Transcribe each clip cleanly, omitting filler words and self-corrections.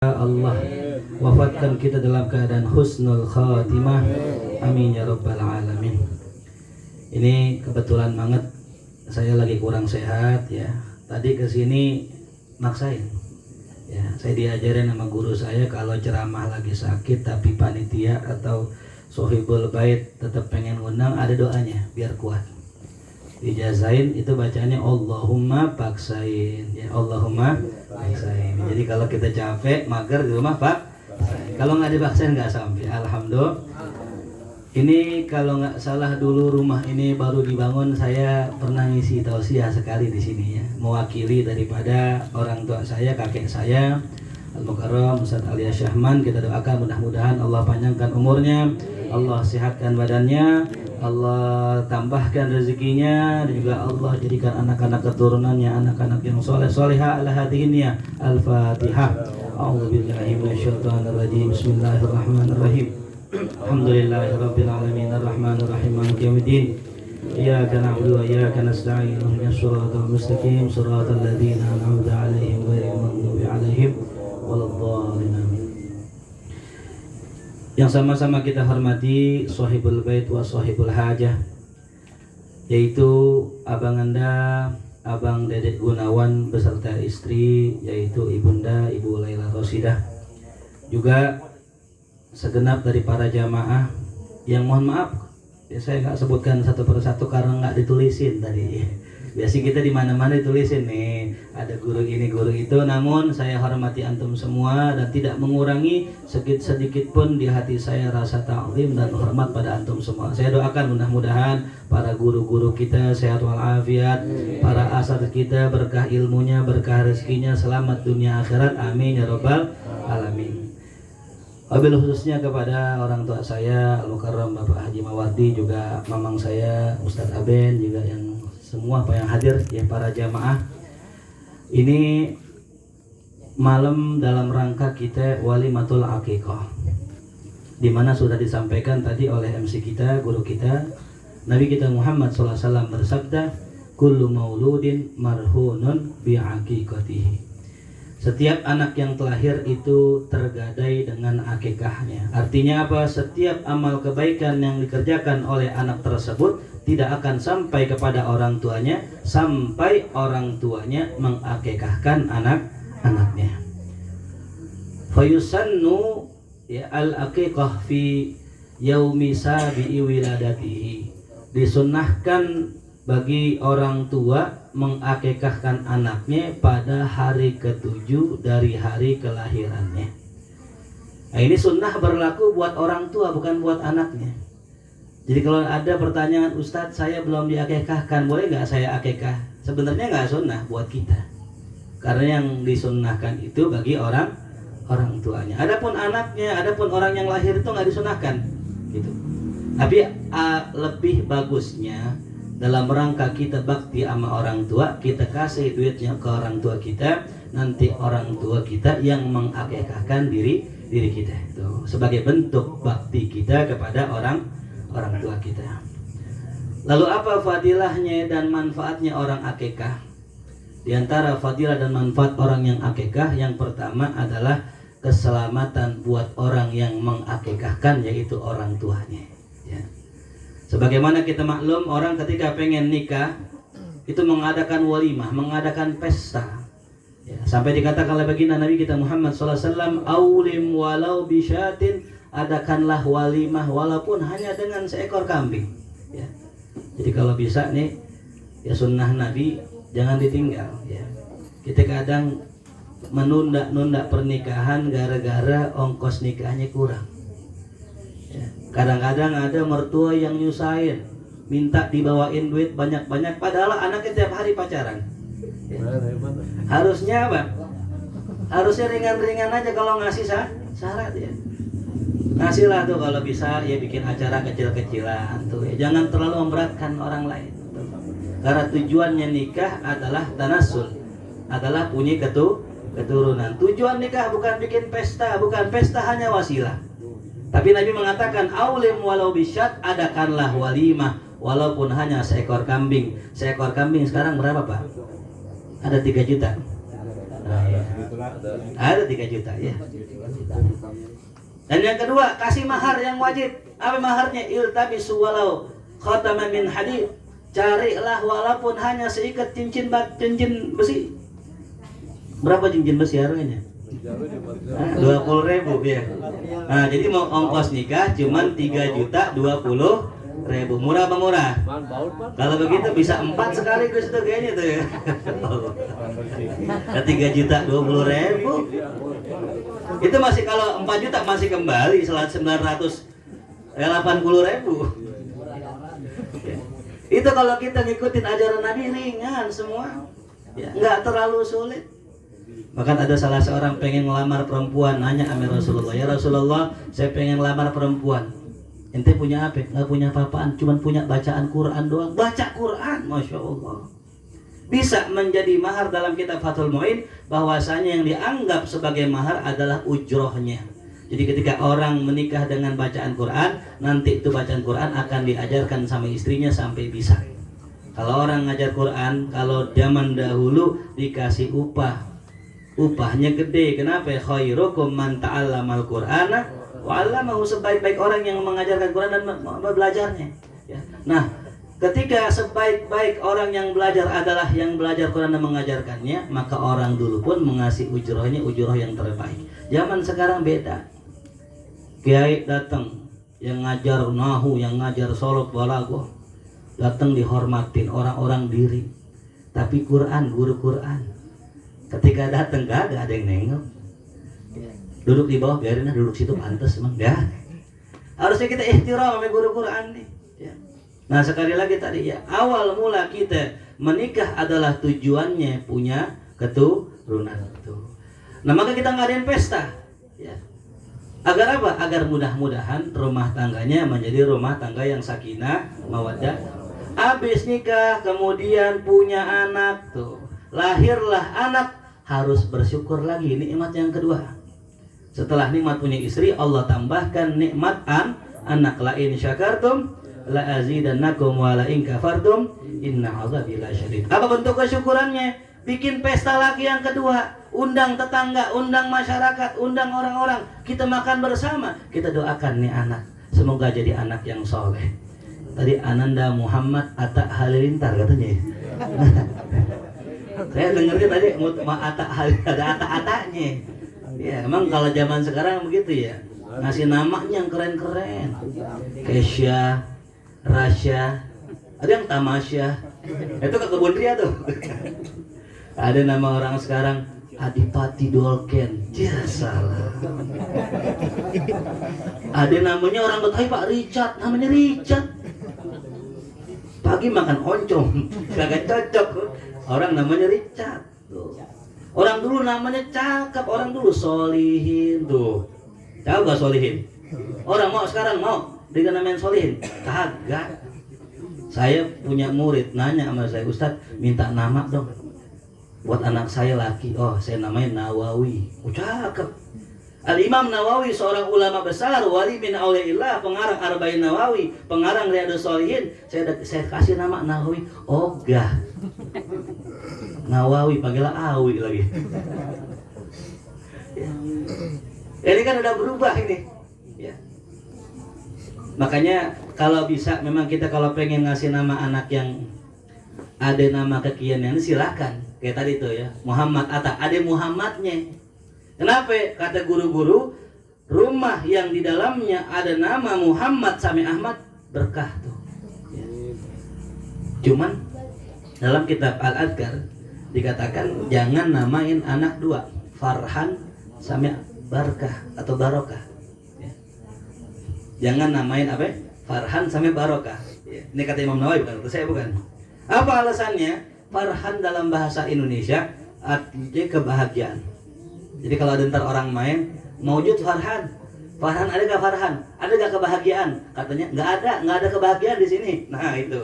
Allah wafatkan kita dalam keadaan husnul khatimah, amin ya rabbal alamin. Ini kebetulan banget saya lagi kurang sehat ya. Tadi kesini maksain ya, saya diajarin sama guru saya kalau ceramah lagi sakit tapi panitia atau sohibul bait tetap pengen undang, ada doanya biar kuat. Dijazain itu bacanya Allahumma paksain ya, Allahumma paksain. Jadi kalau kita capek mager di rumah pak, kalau nggak dipaksain nggak sampai. Alhamdulillah. Ini kalau nggak salah dulu rumah ini baru dibangun, saya pernah ngisi tausiah sekali di sini ya, mewakili daripada orang tua saya, kakek saya Al-Mukarram Ustaz Alia Syahman. Kita doakan mudah-mudahan Allah panjangkan umurnya, Allah sehatkan badannya, Allah tambahkan rezekinya, dan juga Allah jadikan anak-anak keturunannya anak-anak yang soleh soleha ala hadihinnya. Al-Fatihah. A'udzubillahi minasyaitonir rajim. Bismillahirrahmanirrahim. Alhamdulillahirabbil alamin arrahmanir rahim maliki yaumiddin. Iyyaka na'budu wa iyyaka nasta'in ihdinas siratal mustaqim siratal ladzina an'amta 'alaihim ghairil maghdubi 'alaihim waladdallin. Yang sama-sama kita hormati Sohibul Bait wa Sohibul Hajah, yaitu Abang Anda, Abang Dedek Gunawan beserta istri, yaitu Ibunda Ibu Laila Rosidah. Juga segenap dari para jamaah yang mohon maaf ya, saya nggak sebutkan satu persatu karena nggak ditulisin tadi. Biasanya kita di mana-mana ditulisin nih, ada guru ini guru itu. Namun saya hormati antum semua dan tidak mengurangi sedikit pun di hati saya rasa ta'zim dan hormat pada antum semua. Saya doakan mudah-mudahan para guru-guru kita sehat walafiat, para asatidz kita berkah ilmunya, berkah rezekinya, selamat dunia akhirat, amin ya rabbal alamin. Wabil khususnya kepada orang tua saya Al-Mukarram Bapak Haji Mawardi, juga mamang saya Ustadz Aben, juga yang semua yang hadir ya, para jamaah. Ini malam dalam rangka kita walimatul aqiqah, dimana sudah disampaikan tadi oleh MC kita, guru kita, Nabi kita Muhammad SAW bersabda, kullu mauludin marhunun bi'aqiqatihi. Setiap anak yang terlahir itu tergadai dengan akikahnya. Artinya apa? Setiap amal kebaikan yang dikerjakan oleh anak tersebut tidak akan sampai kepada orang tuanya sampai orang tuanya mengakikahkan anak-anaknya. Fayusannu ya al-aqiqah fi yaumi sabi'i wiladatihi. Disunnahkan bagi orang tua mengakikahkan anaknya pada hari ke-7 dari hari kelahirannya. Nah, ini sunnah berlaku buat orang tua, bukan buat anaknya. Jadi kalau ada pertanyaan, Ustadz saya belum diakikahkan, boleh nggak saya akikah? Sebenarnya nggak sunnah buat kita, karena yang disunnahkan itu bagi orang tuanya. Adapun anaknya, adapun orang yang lahir itu nggak disunnahkan, gitu. Tapi lebih bagusnya dalam rangka kita bakti sama orang tua, kita kasih duitnya ke orang tua kita, nanti orang tua kita yang mengakikahkan diri kita itu sebagai bentuk bakti kita kepada orang tua kita. Lalu apa fadilahnya dan manfaatnya orang akikah? Di antara fadilah dan manfaat orang yang akikah, yang pertama adalah keselamatan buat orang yang mengakikahkan, yaitu orang tuanya ya. Sebagaimana kita maklum, orang ketika pengen nikah itu mengadakan walimah, mengadakan pesta ya, sampai dikatakan oleh baginda Nabi kita Muhammad SAW, aulim walau bisyatin, adakanlah walimah walaupun hanya dengan seekor kambing ya. Jadi kalau bisa nih ya, sunnah Nabi jangan ditinggal ya. Kita kadang menunda-nunda pernikahan gara-gara ongkos nikahnya kurang ya. Kadang-kadang ada mertua yang nyusahin, minta dibawain duit banyak-banyak, padahal anaknya tiap hari pacaran ya. Harusnya apa? Harusnya ringan-ringan aja kalau ngasih syarat ya. Ngasihlah tuh kalau bisa ya, bikin acara kecil-kecilan tuh ya. Jangan terlalu memberatkan orang lain tuh. Karena tujuannya nikah adalah tanasul, adalah punya keturunan. Tujuan nikah bukan bikin pesta, bukan pesta hanya wasilah. Tapi Nabi mengatakan aulim walau bisyat, adakanlah walimah walaupun hanya seekor kambing. Seekor kambing sekarang berapa Pak? Ada 3 juta. Nah, ya. Ada 3 juta ya. Dan yang kedua, kasih mahar yang wajib. Apa maharnya? Iltabisu walau khataman min hadid. Carilah walaupun hanya seikat cincin besi. Berapa cincin besi harganya? 20.000 ya. Nah, jadi mau ongkos nikah cuman 3.020.000. Murah apa murah? Kalau begitu bisa 4 sekaligus itu kayaknya tuh ya. 3.020.000. Itu masih, kalau 4 juta masih kembali 980.000. Itu kalau kita ngikutin ajaran Nabi ringan semua, ya, nggak terlalu sulit. Bahkan ada salah seorang pengen ngelamar perempuan, nanya sama Rasulullah, ya Rasulullah, saya pengen ngelamar perempuan. Ente punya apa? Nggak punya apa-apaan, cuma punya bacaan Quran doang. Baca Quran, Masya Allah. Bisa menjadi mahar dalam kitab Fathul Mu'in, bahwasanya yang dianggap sebagai mahar adalah ujrohnya. Jadi ketika orang menikah dengan bacaan Quran, nanti itu bacaan Quran akan diajarkan sama istrinya sampai bisa. Kalau orang ngajar Quran, kalau zaman dahulu dikasih upah, upahnya gede. Kenapa? Khairukum man ta'allamal Qur'ana wa 'allamahu, sebaik-baik orang yang mengajarkan Quran dan belajarnya. Ya. Nah, ketika sebaik-baik orang yang belajar adalah yang belajar Quran dan mengajarkannya, maka orang dulu pun mengasih ujrohnya, ujroh yang terbaik. Zaman sekarang beda. Kiai datang yang ngajar nahu, yang ngajar solok balaghah, datang dihormatin, orang-orang diri. Tapi Quran, guru Quran, ketika datang gak ada yang nengok. Duduk di bawah, biarin lah duduk situ, pantas emang ya. Harusnya kita ihtiram sama guru Quran nih. Ya. Nah sekali lagi tadi ya, awal mula kita menikah adalah tujuannya punya keturunan itu. Nah maka kita ngadain pesta, ya. Agar apa? Agar mudah-mudahan rumah tangganya menjadi rumah tangga yang sakinah, mawaddah. Habis nikah, kemudian punya anak tuh, lahirlah anak, harus bersyukur lagi, nikmat yang kedua. Setelah nikmat punya istri, Allah tambahkan nikmat anak. La in syakartum la azidannakum wa la in kafartum inna 'adzabi lasyadid. Apa bentuk kesyukurannya? Bikin pesta lagi yang kedua, undang tetangga, undang masyarakat, undang orang-orang, kita makan bersama, kita doakan nih anak, semoga jadi anak yang soleh. Tadi Ananda Muhammad Atta Halilintar katanya. Saya dengarnya tadi Atta Halilintar, ada Atta-Atanya. Ya, emang kalau zaman sekarang begitu ya, ngasih namanya yang keren-keren. Kesya, Rasya, ada yang Tamasya. Itu ke Kebun Ria tuh. Ada nama orang sekarang Adipati Dolken, ya salah. Ada namanya orang Betawi Pak Richard, namanya Richard. Pagi makan oncom, kagak cocok. Orang namanya Richard. Tuh. Orang dulu namanya cakep, orang dulu Solihin tuh. Tahu gak Solihin? Orang mau sekarang mau dinamain Solihin? Kagak. Saya punya murid nanya sama saya, Ustadz minta nama dong buat anak saya laki. Oh, saya namanya Nawawi. Oh, cakep. Al-Imam Nawawi seorang ulama besar, wali min auliyaillah, pengarang Arba'in Nawawi, pengarang Riyadhus Shalihin. Saya kasih nama Nawawi. Ogah. Nawawi panggilnya Awi lagi. Ya. Ini kan udah berubah ini. Ya. Makanya kalau bisa, memang kita kalau pengen ngasih nama anak yang ada nama kekinian, silakan. Kayak tadi tuh ya, Muhammad Atta, ada Muhammadnya. Kenapa? Kata guru-guru, rumah yang di dalamnya ada nama Muhammad sampai Ahmad, berkah tuh. Ya. Cuman dalam kitab Al-Adhkar dikatakan jangan namain anak dua, Farhan sampai Barkah atau Barokah. Ya. Jangan namain apa? Farhan sampai Barokah. Ya. Ini kata Imam Nawawi, bukan kata saya, bukan. Apa alasannya? Farhan dalam bahasa Indonesia artinya kebahagiaan. Jadi kalau ada ntar orang main, maujud Farhan, Farhan ada gak Farhan? Ada gak kebahagiaan? Katanya nggak ada kebahagiaan di sini. Nah itu.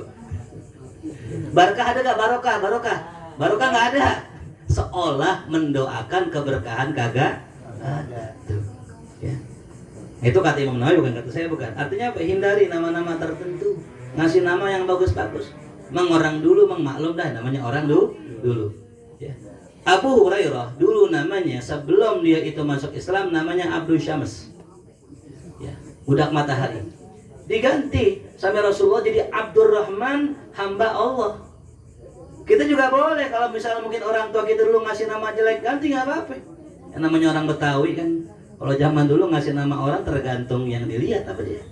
Barkah ada gak? Barokah, Barokah nggak ada. Seolah mendoakan keberkahan kagak ada. Tuh. Ya. Itu kata Imam Nawawi, bukan kata saya, bukan. Artinya apa? Hindari nama-nama tertentu, ngasih nama yang bagus-bagus. Mang orang dulu, mang maklum dah, namanya orang dulu. Ya. Abu Hurairah dulu namanya sebelum dia itu masuk Islam namanya Abdul Syams, ya, budak matahari. Diganti sama Rasulullah jadi Abdurrahman, hamba Allah. Kita juga boleh kalau misalnya mungkin orang tua kita dulu ngasih nama jelek, ganti nggak apa-apa. Yang namanya orang Betawi kan, kalau zaman dulu ngasih nama orang tergantung yang dilihat apa dia.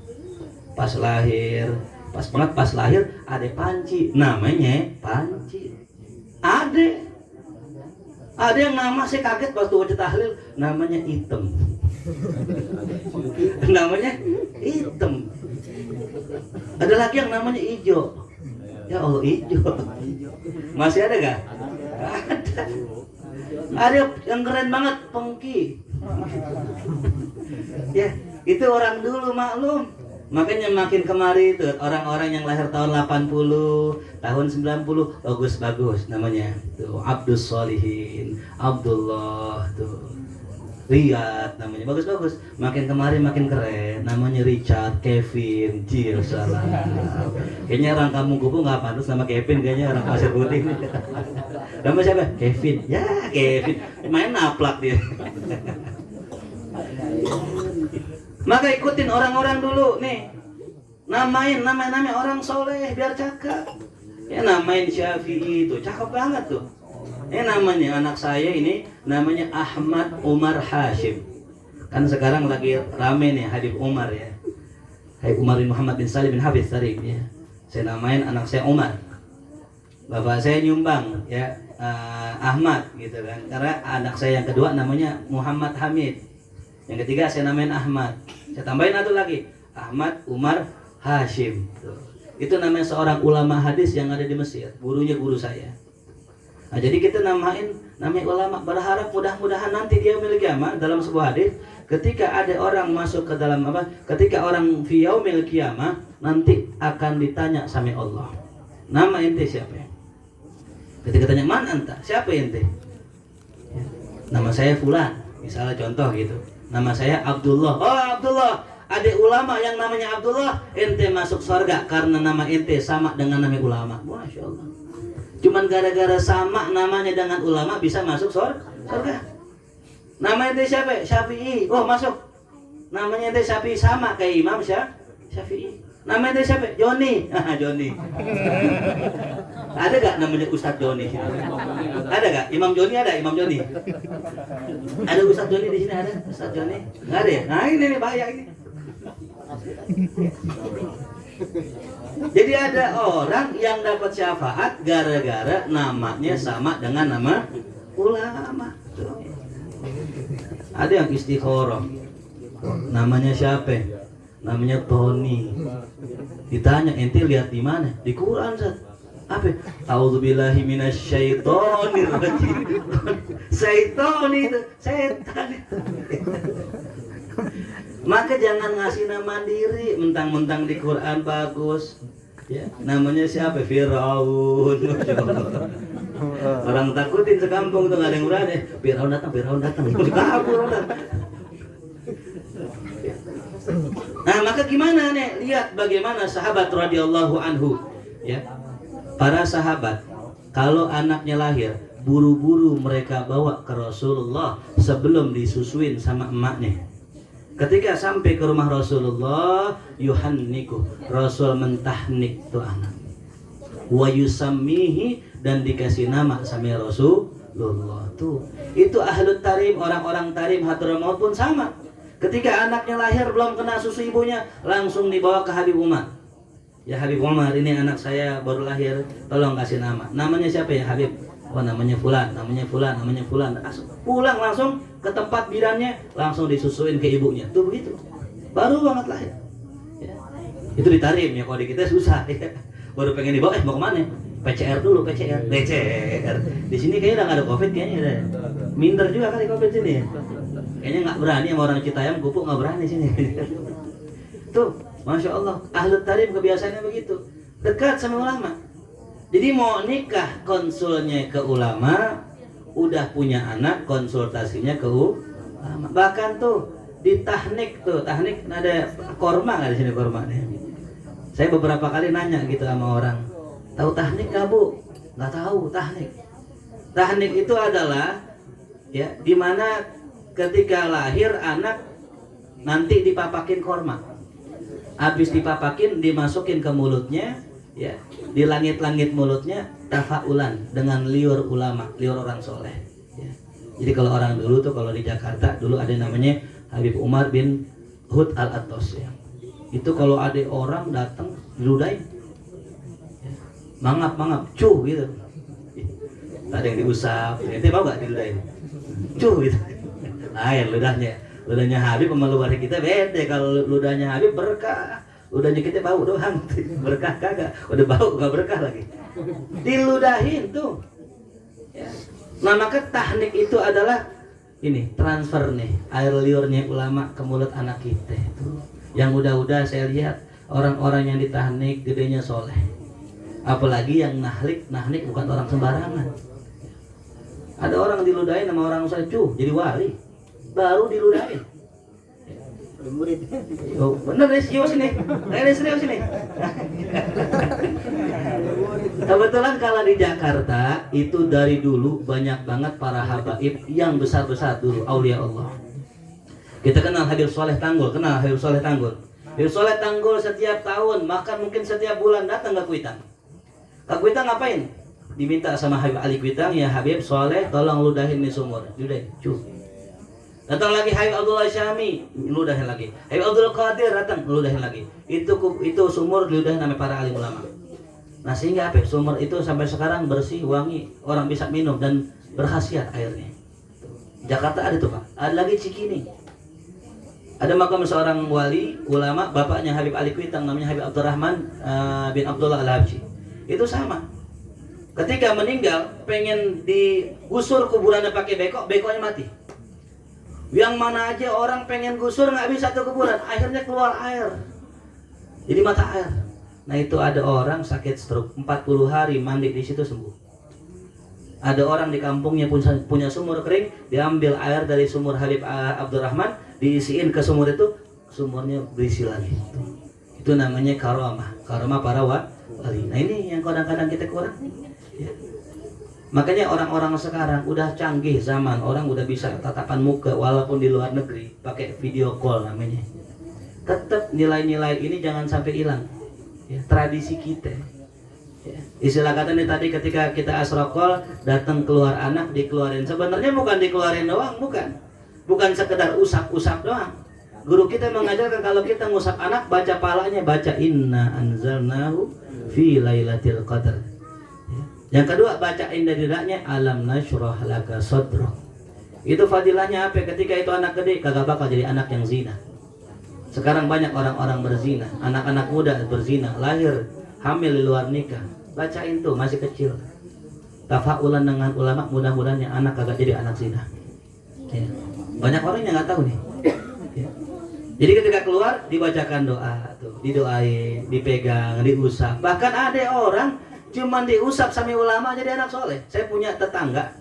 Pas lahir, pas lahir ada Panci, namanya Panci. Ada yang nama saya kaget waktu baca tahlil, namanya Item. Namanya Item. Ada lagi yang namanya Ijo. Ya Allah, Ijo. Masih ada gak? Ada. Ada yang keren banget, Pengki. Ya, itu orang dulu maklum. Makanya makin kemari itu orang-orang yang lahir tahun 80, tahun 90 bagus-bagus namanya. Tuh Abdus Solihin, Abdullah tuh. Riyad namanya bagus-bagus. Makin kemari makin keren. Namanya Richard, Kevin, Jill, salah. Kayaknya orang kampung kupu nggak pantas nama Kevin, kayaknya orang Pasir Putih. Nama siapa? Kevin. Ya Kevin. Main naplak dia. Maka ikutin orang-orang dulu nih. Namain orang soleh biar cakep. Ya namain Syafi'i itu cakep banget tuh. Namanya anak saya ini namanya Ahmad Umar Hashim. Kan sekarang lagi rame nih Habib Umar ya. Habib Umar bin Muhammad bin Salim bin Hafiz Sarif ya. Saya namain anak saya Umar. Bapak saya nyumbang ya Ahmad gitu kan. Karena anak saya yang kedua namanya Muhammad Hamid. Yang ketiga saya namain Ahmad. Saya tambahin satu lagi, Ahmad Umar Hashim. Tuh. Itu namanya seorang ulama hadis yang ada di Mesir. Gurunya guru saya. Nah, jadi kita namanya ulama, berharap mudah-mudahan nanti dia memiliki kiamat dalam sebuah hadis. Ketika ada orang masuk ke dalam apa? Ketika orang fi yaumil qiyamah nanti akan ditanya sama Allah. Nama ente siapa? Ketika tanya man anta, siapa ente? Ya. Nama saya fulan, misalnya contoh gitu. Nama saya Abdullah. Oh Abdullah, ada ulama yang namanya Abdullah, ente masuk surga karena nama ente sama dengan nama ulama. Masya Allah. Cuman gara-gara sama namanya dengan ulama bisa masuk surga. Nama ente siapa? Syafi'i. Oh masuk. Namanya ente Syafi'i sama kayak Imam Syafi'i. Nama ente siapa? Joni. Joni. Ada gak namanya Ustadz Joni? Ada gak? Imam Joni ada? Imam Joni? Ada Ustadz Joni di sini ada? Ustadz Joni? Nggak ada ya? Nah ini nih bahaya ini. Jadi ada orang yang dapat syafaat gara-gara namanya sama dengan nama ulama. Ada yang istikharah. Namanya siapa? Namanya Tony. Ditanya ente lihat di mana? Di Quran Zat. Apa? A'udzubillahi minasyaitonir rajim. Syaitan itu, setan itu. Maka jangan ngasih nama diri mentang-mentang di Quran bagus. Ya, namanya siapa? Firaun. Orang takutin sekampung tuh, nggak ada yang berani. Firaun datang. Kabur orang. Nah, maka gimana nih? Lihat bagaimana sahabat radhiyallahu anhu, ya. Para sahabat kalau anaknya lahir buru-buru mereka bawa ke Rasulullah sebelum disusuin sama emaknya. Ketika sampai ke rumah Rasulullah, yuhanniku, Rasul mentahnik tuh anak. Wa yusammihi, dan dikasih nama sama Rasulullah tuh. Itu ahlut tarim, orang-orang tarim Hadramaut pun sama. Ketika anaknya lahir belum kena susu ibunya, langsung dibawa ke Habib Umar. Ya Habib Umar, ini anak saya baru lahir, tolong kasih nama. Namanya siapa ya Habib? Oh namanya Fulan. Pulang langsung ke tempat bidannya, langsung disusuin ke ibunya. Tuh begitu. Baru banget lahir. Ya. Itu ditarim ya, kalau di kita susah ya. Baru pengen dibawa, mau kemana? PCR dulu, PCR. Di sini kayaknya udah nggak ada COVID kayaknya udah. Minder juga kali COVID sini ya. Kayaknya nggak berani sama orang Citayam, Pupuk nggak berani sini. Tuh, Masya Allah, ahlut tarim kebiasaannya begitu, dekat sama ulama. Jadi mau nikah konsulnya ke ulama, udah punya anak konsultasinya ke ulama. Bahkan tuh di tahnik ada korma nggak di sini korma nih? Saya beberapa kali nanya gitu sama orang, tahu tahnik nggak bu? Nggak tahu tahnik. Tahnik itu adalah ya dimana ketika lahir anak nanti dipapakin korma, habis dipapakin dimasukin ke mulutnya, ya di langit-langit mulutnya tafaulan dengan liur ulama, liur orang soleh. Ya. Jadi kalau orang dulu tuh kalau di Jakarta dulu ada namanya Habib Umar bin Hud Al-Attos ya. Itu kalau ada orang datang diludahin, ya. Mangap cuh gitu. Ada yang diusap, itu mau gak diludahin? Cuh gitu. Lain ludahnya Habib sama luar kita beda. Kalau ludahnya Habib berkah, ludahnya kita bau doang. Berkah kagak, udah bau gak berkah lagi. Diludahin tuh. Ya. Nah maka tahnik itu adalah ini transfer nih air liurnya ulama ke mulut anak kita. Yang udah saya lihat orang-orang yang ditahnik gedenya soleh. Apalagi yang nahnik bukan orang sembarangan. Ada orang diludahin sama orang soleh jadi wali, baru diludahin. Murid. Oh, bener nih serius ini. Serius ini. Kebetulan kalau di Jakarta itu dari dulu banyak banget para habaib yang besar-besar dulu aulia Allah. Kita kenal Habib Soleh Tanggul, Habib Soleh Tanggul setiap tahun, bahkan mungkin setiap bulan datang ke Kuitang. Ke Kuitang ngapain? Diminta sama Habib Ali Kuitang, ya Habib Soleh tolong ludahin nih sumur. Ludahin, Datang lagi Habib Abdullah Syami, ludahin lagi. Habib Abdul Qadir datang, ludahin lagi. Itu sumur diludahin sama para alim ulama. Nah sehingga apa? Sumur itu sampai sekarang bersih, wangi, orang bisa minum dan berkhasiat airnya. Jakarta ada tuh Pak, ada lagi Cikini. Ada makam seorang wali ulama, bapaknya Habib Ali Kuitang, namanya Habib Abdurrahman bin Abdullah Al-Habsyi. Itu sama. Ketika meninggal, pengen digusur kuburannya pakai bekonya mati. Yang mana aja orang pengen gusur nggak bisa tuh kuburan, akhirnya keluar air. Jadi mata air. Nah itu ada orang sakit stroke 40 hari mandi di situ sembuh. Ada orang di kampungnya punya sumur kering, diambil air dari sumur Habib Abdurrahman, diisiin ke sumur itu, sumurnya berisi lagi. Itu namanya karamah para wali. Nah ini yang kadang-kadang kita kurang. Ya. Makanya orang-orang sekarang udah canggih zaman, orang udah bisa tatapan muka walaupun di luar negeri pakai video call namanya. Tetap nilai-nilai ini jangan sampai hilang. Ya, tradisi kita. Ya. Istilah kata nih tadi ketika kita asrokol datang keluar anak dikeluarin. Sebenarnya bukan dikeluarin doang, bukan sekedar usap-usap doang. Guru kita mengajarkan kalau kita ngusap anak baca palanya, baca inna anzalnahu fi lailatul qadar. Yang kedua bacain dari dadanya alam nasyrah laka sadrak. Itu fadilahnya apa? Ketika itu anak gede kagak bakal jadi anak yang zina. Sekarang banyak orang-orang berzina, anak-anak muda berzina, lahir hamil di luar nikah. Bacain tuh masih kecil. Tafaulan dengan ulama, mudah-mudahan yang anak kagak jadi anak zina. Ya. Banyak orang yang nggak tahu nih. Ya. Jadi ketika keluar dibacakan doa tuh, didoain, dipegang, diusap. Bahkan ada orang cuman diusap sama ulama jadi anak soleh. Saya punya tetangga.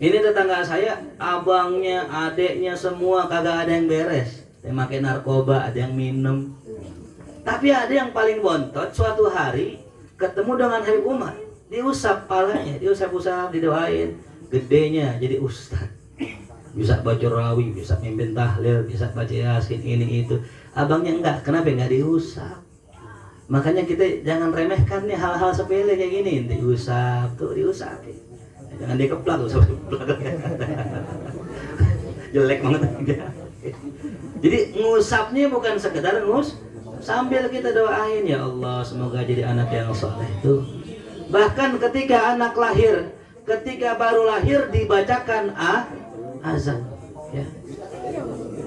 Ini tetangga saya, abangnya, adeknya semua kagak ada yang beres. Yang pakai narkoba, ada yang minum. Tapi ada yang paling bontot. Suatu hari ketemu dengan Habib Umar, diusap palanya, diusap-usap, didoain. Gedenya jadi ustad. Bisa baca rawi, bisa mimpin tahlil, bisa baca yasin, ini itu. Abangnya enggak, kenapa enggak diusap? Makanya kita jangan remehkan nih hal-hal sepele kayak gini. Diusap tuh, diusap. Jangan dikeplak, usap keplak. Jelek banget. Jadi ngusapnya bukan sekedar sambil kita doain, ya Allah semoga jadi anak yang soleh tuh. Bahkan ketika anak lahir, ketika baru lahir dibacakan azan. Ya.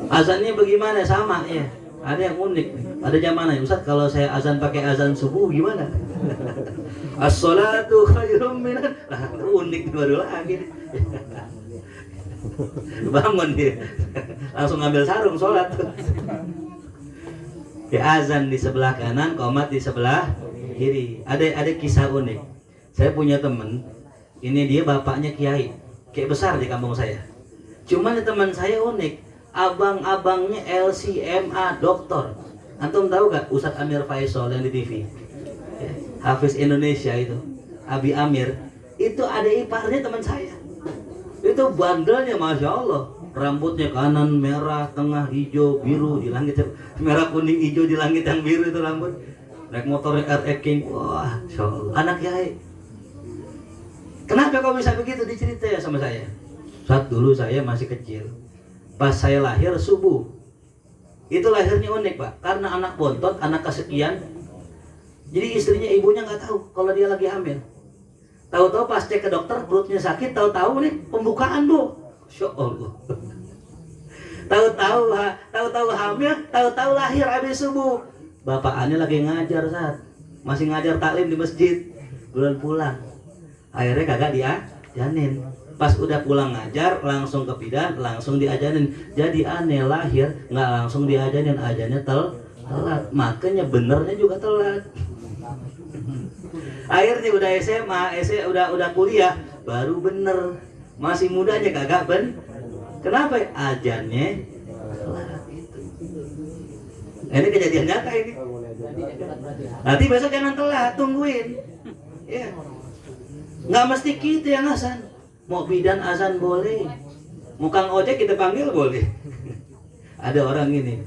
Azannya bagaimana? Sama ya. Ada yang unik nih. Ada zamannya Ustaz, kalau saya azan pakai azan subuh gimana? As-sholatu khairum minan. Nah, unik baru lagi. Bangun dia. Langsung ngambil sarung sholat. Ya, azan di sebelah kanan, qomat di sebelah kiri. Ada kisah unik. Saya punya teman, ini dia bapaknya kiai, kayak besar di kampung saya. Cuman teman saya unik. Abang-abangnya LCMA doktor. Antum tahu gak Ustadz Amir Faisal yang di TV? Ya, Hafiz Indonesia itu, Abi Amir. Itu ada iparnya teman saya. Itu bandelnya Masya Allah. Rambutnya kanan merah, tengah hijau, biru di langit. Merah, kuning, hijau di langit yang biru itu rambut. Naik motornya RX King. Wah, Masya Allah. Anak kiai. Kenapa kau bisa begitu? Diceritain sama saya. Saat dulu saya masih kecil. Pas saya lahir subuh. Itu lahirnya unik Pak. Karena anak bontot, anak kesekian. Jadi istrinya, ibunya nggak tahu kalau dia lagi hamil. Tahu-tahu pas cek ke dokter perutnya sakit, tahu-tahu nih pembukaan Bu. Masya Allah. Tahu-tahu hamil, tahu-tahu lahir habis subuh. Bapakannya lagi ngajar saat masih ngajar taklim di masjid. Bulan pulang. Akhirnya kagak diajanin. Pas udah pulang ngajar langsung ke bidan, langsung diajanin. Jadi aneh lahir nggak langsung diajanin, ajannya telat. Makanya benernya juga telat. Akhirnya udah SMA, udah kuliah, baru bener. Masih mudanya kagak Kenapa? Ajannya telat itu. Ini kejadian nyata ini. Nanti besok jangan telat, tungguin. Ya. Nggak mesti kita yang azan. Mau bidan azan boleh. Mau kang ojek kita panggil boleh. Ada orang ini.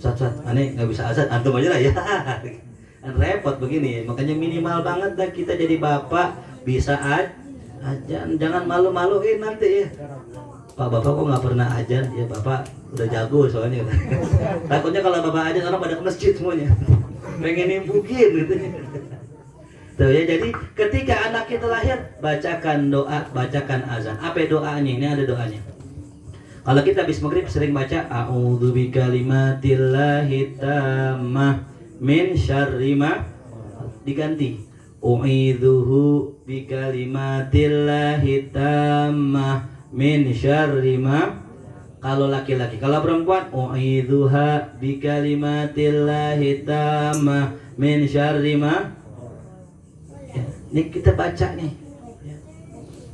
Sat, aneh nggak bisa azan, antum aja lah ya. Kan repot begini, makanya minimal banget dah kita jadi bapak bisa ajan, jangan malu-maluin nanti ya. Pak bapak kok nggak pernah ajan? Ya bapak udah jago soalnya. Takutnya kalau bapak ajan orang pada ke masjid semuanya, pengen nimbukin gitu. Tuh ya, jadi ketika anak kita lahir bacakan doa, bacakan azan. Apa doanya? Ini ada doanya. Kalau kita habis maghrib sering baca a'udzu bikalimatillahi tammah min syarri ma, diganti u'idzuhu bikalimatillahi tammah min syarri ma. Kalau laki-laki, kalau perempuan u'idzuha bikalimatillahi tammah min syarri ma. Ya, ini kita baca nih.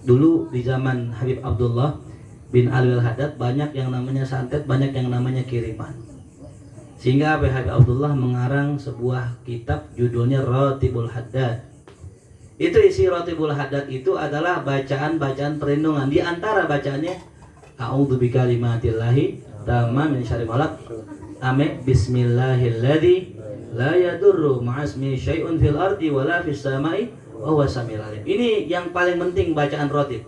Dulu di zaman Habib Abdullah bin Alwi Al-Haddad banyak yang namanya santet, banyak yang namanya kiriman. Sehingga Habib Abdullah mengarang sebuah kitab judulnya Ratibul Haddad. Itu isi Ratibul Haddad itu adalah bacaan-bacaan perlindungan. Di antara bacaannya a'udzu bikalimatillahi tamma min syarri ma khalaq. Ame bismillahilladzi la yadurru ma'asmi syai'un fil ardi wala fis samai wa huwas samiul alim. Ini yang paling penting bacaan ratib.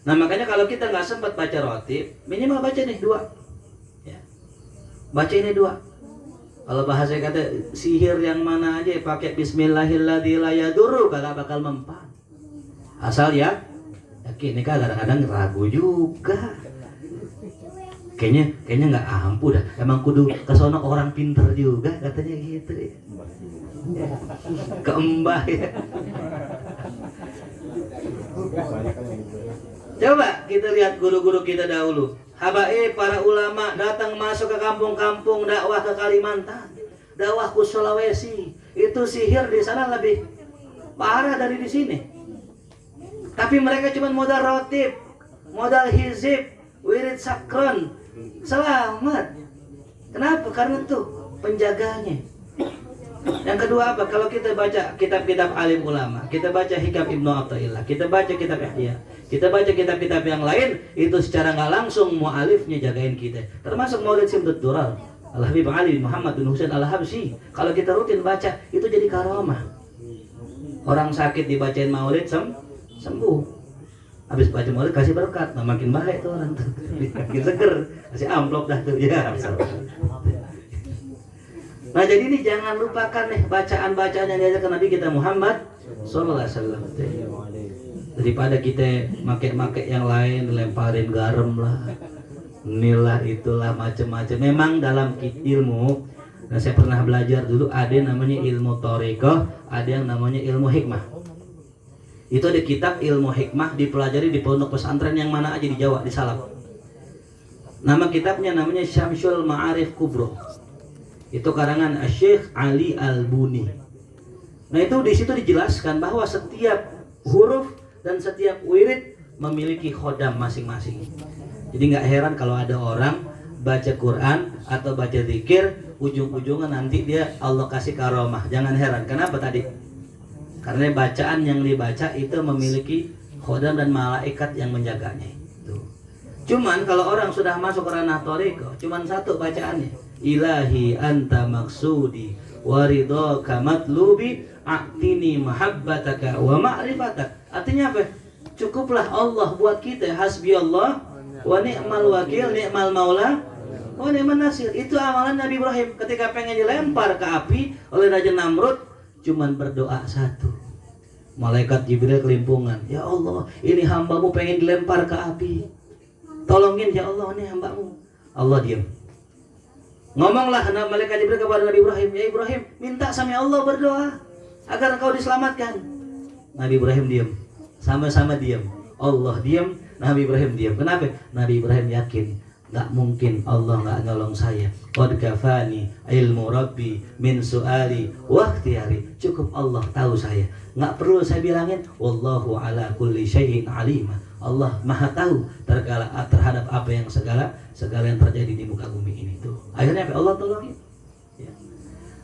Nah, makanya kalau kita nggak sempat baca ratib, minimal baca nih 2. Baca ini 2. Kalau bahasa kata sihir yang mana aja pakai bismillahilladzi la yadurru kagak bakal mempan. Asal ya yakin. Ini kadang-kadang ragu juga. Kayaknya nggak ampuh dah. Emang kudu kesono orang pinter juga katanya gitu ya. Keembah ya. Coba kita lihat guru-guru kita dahulu. Habaib para ulama datang masuk ke kampung-kampung dakwah ke Kalimantan, dakwah ke Sulawesi. Itu sihir di sana lebih parah dari di sini. Tapi mereka cuma modal rotib, modal hizib, wirid sakron, selamat. Kenapa? Karena tuh penjaganya. Yang kedua apa? Kalau kita baca kitab-kitab alim ulama, kita baca Hikam Ibnu Athaillah, kita baca kitab Ihya, kita baca kitab-kitab yang lain, itu secara nggak langsung mu'alifnya jagain kita. Termasuk Maulid Simdud Dural, Al-Habib Ali Muhammad bin Husain Al-Habsyi. Kalau kita rutin baca, itu jadi karamah. Orang sakit dibacain Maulid sembuh. Habis baca Maulid kasih berkat, nah makin baik tuh orang tuh. Makin seger, kasih amplop dah tuh ya. Nah jadi ini jangan lupakan nih bacaan-bacaan yang diajarkan Nabi kita Muhammad sallallahu alaihi wasallam. Daripada kita make-make yang lain, lemparin garam lah, inilah itulah macam-macam. Memang dalam ilmu, nah saya pernah belajar dulu ada yang namanya ilmu thariqah, ada yang namanya ilmu hikmah. Itu ada kitab ilmu hikmah dipelajari di pondok pesantren yang mana aja di Jawa, di Salab. Nama kitabnya namanya Syamsul Ma'arif Kubro. Itu karangan Syekh Ali Al-Buni. Nah itu di situ dijelaskan bahwa setiap huruf dan setiap wirid memiliki khodam masing-masing. Jadi nggak heran kalau ada orang baca Quran atau baca zikir, ujung-ujungnya nanti dia Allah kasih karomah. Jangan heran. Kenapa tadi? Karena bacaan yang dibaca itu memiliki khodam dan malaikat yang menjaganya. Itu. Cuman kalau orang sudah masuk ranah thariqah, cuman satu bacaannya. Ilahi anta maksudi waridhaka matlubi a'tini mahabbataka wa ma'rifatak. Artinya apa? Cukuplah Allah buat kita, hasbi Allah wa ni'mal wakil, ni'mal maula wa ni'man nasir. Itu amalan Nabi Ibrahim ketika pengen dilempar ke api oleh Raja Namrud, cuman berdoa satu. Malaikat Jibril kelimpungan, ya Allah, ini hambamu pengen dilempar ke api, tolongin ya Allah, ini hambamu. Allah diam. Ngomonglah malaikat Jibril kepada Nabi Ibrahim, ya Ibrahim, minta sama Allah, berdoa agar engkau diselamatkan. Nabi Ibrahim diam, sama-sama diam. Allah diam, Nabi Ibrahim diam. Kenapa? Nabi Ibrahim yakin nggak mungkin Allah nggak nolong saya. Qad kafani ilmu Rabbi min su'ali wa ikhtiyari. Cukup Allah tahu saya, nggak perlu saya bilangin wallahu ala kulli syai'in alim. Allah maha tahu terhadap apa yang segala yang terjadi di muka bumi ini tuh. Akhirnya Allah tolongin. Ya.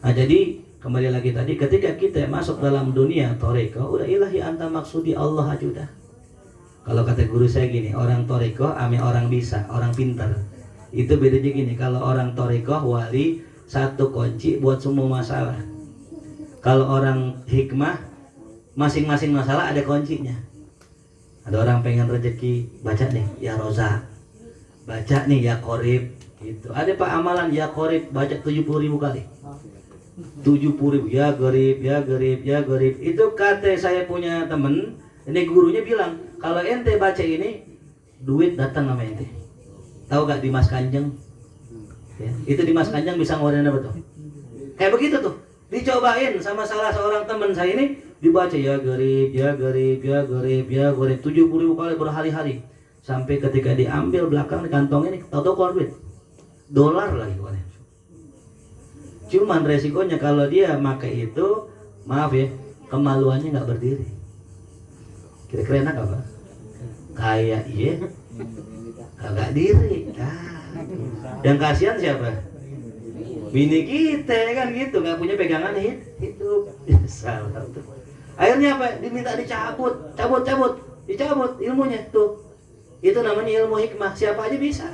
Nah, jadi kembali lagi tadi, ketika kita masuk dalam dunia thariqah, udah ilahi anta maksudi Allah aja udah. Kalau kata guru saya gini, orang thariqah ame orang bisa, orang pintar. Itu bedanya gini, kalau orang thariqah wali satu kunci buat semua masalah. Kalau orang hikmah masing-masing masalah ada kuncinya. Ada orang pengen rezeki, baca nih ya Roza, baca nih ya Qorib gitu. Ada pak amalan ya Qorib, baca 70.000 kali. 70.000 ya Qorib, ya Qorib, ya Qorib. Itu kata saya punya temen, ini gurunya bilang, kalau ente baca ini, duit datang sama ente. Tahu gak Dimas Kanjeng? Ya, itu Dimas Kanjeng bisa ngeluarin apa tuh? Kayak begitu tuh. Dicobain sama salah seorang teman saya ini, dibaca ya Qorib, ya Qorib, ya Qorib, ya Qorib 70.000 kali berhari-hari. Sampai ketika diambil belakang di kantong ini, tahu keluar duit. Dolar lagi keluarnya. Cuman resikonya kalau dia pakai itu, maaf ya, kemaluannya nggak berdiri. Kira-kira enak apa? Kayak iya, kagak diri. Nah, yang kasihan siapa? Bini kita kan gitu, nggak punya pegangan hidup. Salah tuh. Akhirnya apa? Diminta dicabut, dicabut ilmunya tuh. Itu namanya ilmu hikmah. Siapa aja bisa.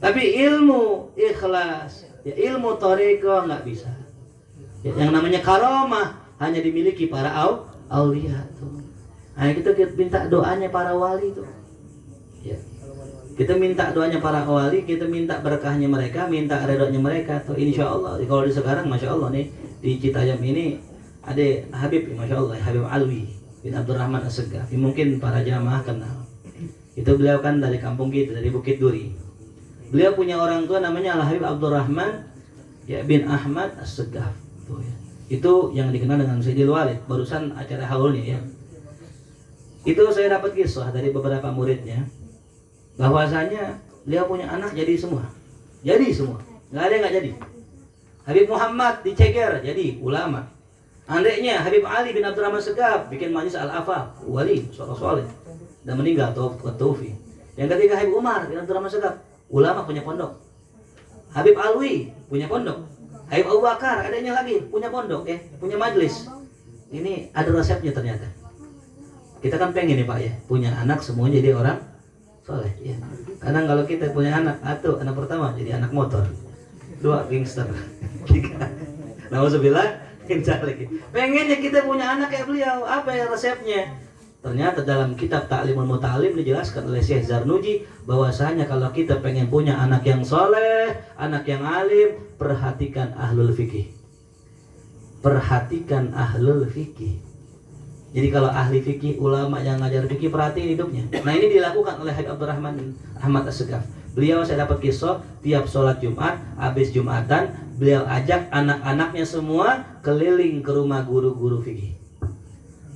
Tapi ilmu ikhlas, ya ilmu thariqah nggak bisa. Ya, yang namanya karamah hanya dimiliki para aulia tuh. Nah, kita minta doanya para wali tuh. Ya. Kita minta doanya para wali, kita minta berkahnya mereka, minta redanya mereka. Tuh insya Allah. Kalau di sekarang, masya Allah nih di Citayam ini ada Habib, masya Allah, Habib Alwi bin Abdurrahman As-Segaf. Mungkin para jamaah kenal. Itu beliau kan dari kampung kita, dari Bukit Duri. Beliau punya orang tua namanya Al Habib Abdurrahman ya bin Ahmad As-Segaf. Tuh, ya. Itu yang dikenal dengan Sayyidil Walid. Barusan acara haulnya ya. Itu saya dapat kisah dari beberapa muridnya, bahwasanya dia punya anak jadi semua, nggak ada yang nggak jadi. Habib Muhammad di Ceger jadi ulama. Andeknya Habib Ali bin Abdurrahman Segaf bikin majlis Al-Afaf, wali, soleh, dan meninggal Taufi. Yang ketiga Habib Umar bin Abdurrahman Segaf, ulama punya pondok. Habib Alwi punya pondok. Habib Abu Bakar adanya lagi punya pondok, punya majlis. Ini ada resepnya ternyata. Kita kan pengen nih Pak ya, punya anak semuanya jadi orang soleh ya. Kadang kalau kita punya anak, anak pertama jadi anak motor, 2 gangster, 3 nauzubillah lagi. Pengennya kita punya anak kayak beliau. Apa ya resepnya? Ternyata dalam kitab Ta'limul Muta'alim dijelaskan oleh Syekh Zarnuji bahwasanya kalau kita pengen punya anak yang soleh, anak yang alim, perhatikan ahlul fikih. Perhatikan ahlul fikih. Jadi kalau ahli fikih, ulama yang ngajar fikih, perhatiin hidupnya. Nah ini dilakukan oleh Habib Abdurrahman Ahmad As-Segaf. Beliau saya dapat kisah, tiap sholat Jumat, habis Jumatan, beliau ajak anak-anaknya semua keliling ke rumah guru-guru fikih.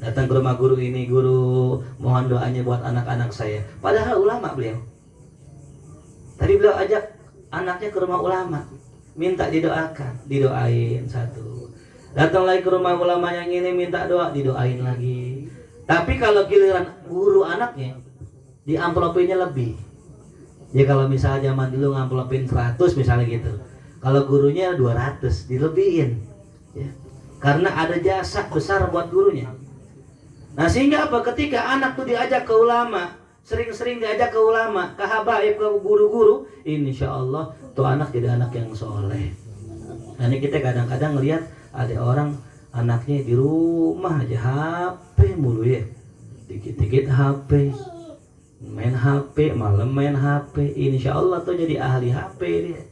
Datang ke rumah guru ini, guru mohon doanya buat anak-anak saya. Padahal ulama beliau. Tadi beliau ajak anaknya ke rumah ulama, minta didoakan, didoain satu. Datang lagi ke rumah ulama yang ini minta doa, didoain lagi. Tapi kalau giliran guru anaknya, di amplopinnya lebih. Ya kalau misalnya zaman dulu ngamplopin 100 misalnya gitu. Kalau gurunya 200, dilebihin. Ya. karena ada jasa besar buat gurunya. Nah sehingga apa? Ketika anak tuh diajak ke ulama, sering-sering diajak ke ulama, ke habaib, ke guru-guru, insya Allah tuh anak jadi anak yang soleh. Nah ini kita kadang-kadang ngelihat ada orang anaknya di rumah aja HP mulu ya, dikit-dikit HP, main HP, malam main HP, insya Allah tuh jadi ahli HP dia.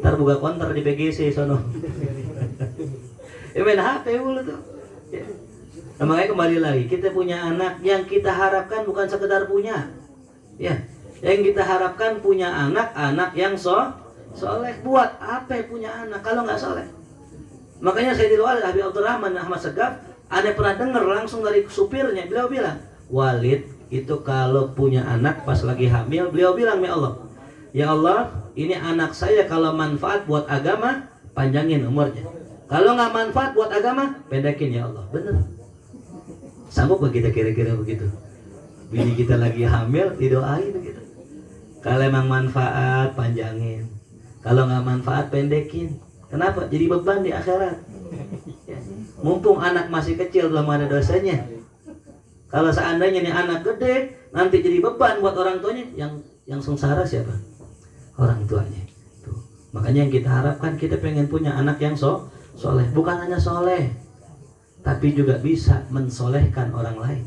Ntar buka konter di PGC sono. Main HP mulu tuh. Ya. Nah, makanya kembali lagi, kita punya anak yang kita harapkan bukan sekedar punya. Ya, yang kita harapkan punya anak yang soleh. Buat apa punya anak kalau nggak soleh? Makanya Sayyidil Walid Habib Abdurrahman Ahmad Segaf, ada pernah dengar langsung dari supirnya, beliau bilang, Walid itu kalau punya anak pas lagi hamil, beliau bilang, ya Allah, ini anak saya kalau manfaat buat agama, panjangin umurnya. Kalau nggak manfaat buat agama, pendekin ya Allah. Bener. Sanggup gak kita kira-kira begitu? Bini kita lagi hamil, didoain gitu. Kalau emang manfaat, panjangin. Kalau nggak manfaat, pendekin. Kenapa? Jadi beban di akhirat. Ya. Mumpung anak masih kecil, belum ada dosanya. Kalau seandainya nih anak gede, nanti jadi beban buat orang tuanya. Yang sengsara siapa? Orang tuanya. Tuh. Makanya yang kita harapkan, kita pengen punya anak yang soleh. Bukan hanya soleh, tapi juga bisa mensolehkan orang lain.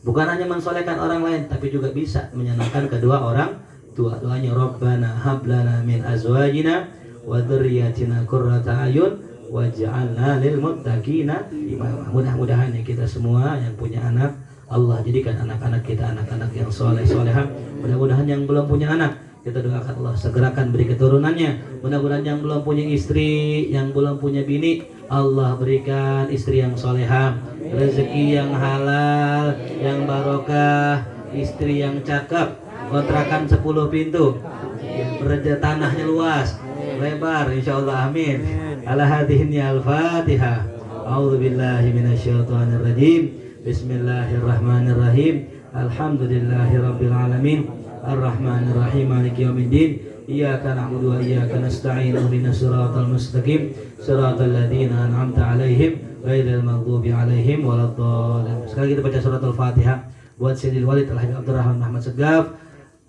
Bukan hanya mensolehkan orang lain, tapi juga bisa menyenangkan kedua orang tua. Doanya Rabbana hablana min azwajina wa dzurriyyatina qurrata ayun waj'alna lil muttaqina imama. Mudah-mudahan ya kita semua yang punya anak, Allah jadikan anak-anak kita anak-anak yang soleh-solehah. Mudah-mudahan yang belum punya anak, kita doakan Allah segerakan beri keturunannya. Mudah-mudahan yang belum punya istri, yang belum punya bini, Allah berikan istri yang solehah, rezeki yang halal, yang barokah, istri yang cakep, kontrakan 10 pintu, tanahnya luas, lebar, insyaallah, amin. Ala hadihin ya al-Fatihah. A'udzubillahi minasyaitonirrajim. Bismillahirrahmanirrahim. Alhamdulillahirabbil alamin. Ar-Rahmanirrahim. Maliki yaumiddin. Iyyaka na'budu wa iyyaka nasta'in. Ihdinas siratal mustaqim. Siratal ladzina an'amta 'alaihim ghairil maghdubi 'alaihim waladdallin. Sekali kita baca surat Al-Fatihah buat Sayyidil Walid Al-Habib Abdurrahman Ahmad Segaf.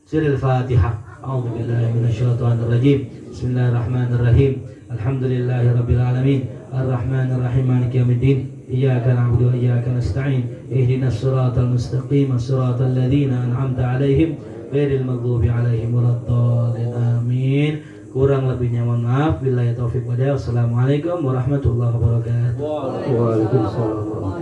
Surah Al-Fatihah. A'udzubillahi minasyaitonirrajim. Bismillahirrahmanirrahim. Alhamdulillahirabbil alamin. Ar-Rahmanirrahim. Maliki yaumiddin. Iyyaka na'budu wa iyyaka nasta'in. Ihdinas siratal mustaqim. Siratal ladzina an'amta 'alaihim ghairil maghdubi 'alaihim waladdallin. Amin. Kurang lebihnya mohon maaf. Billahi taufik wa hidayah. Wassalamualaikum warahmatullahi wabarakatuh. Waalaikumsalam.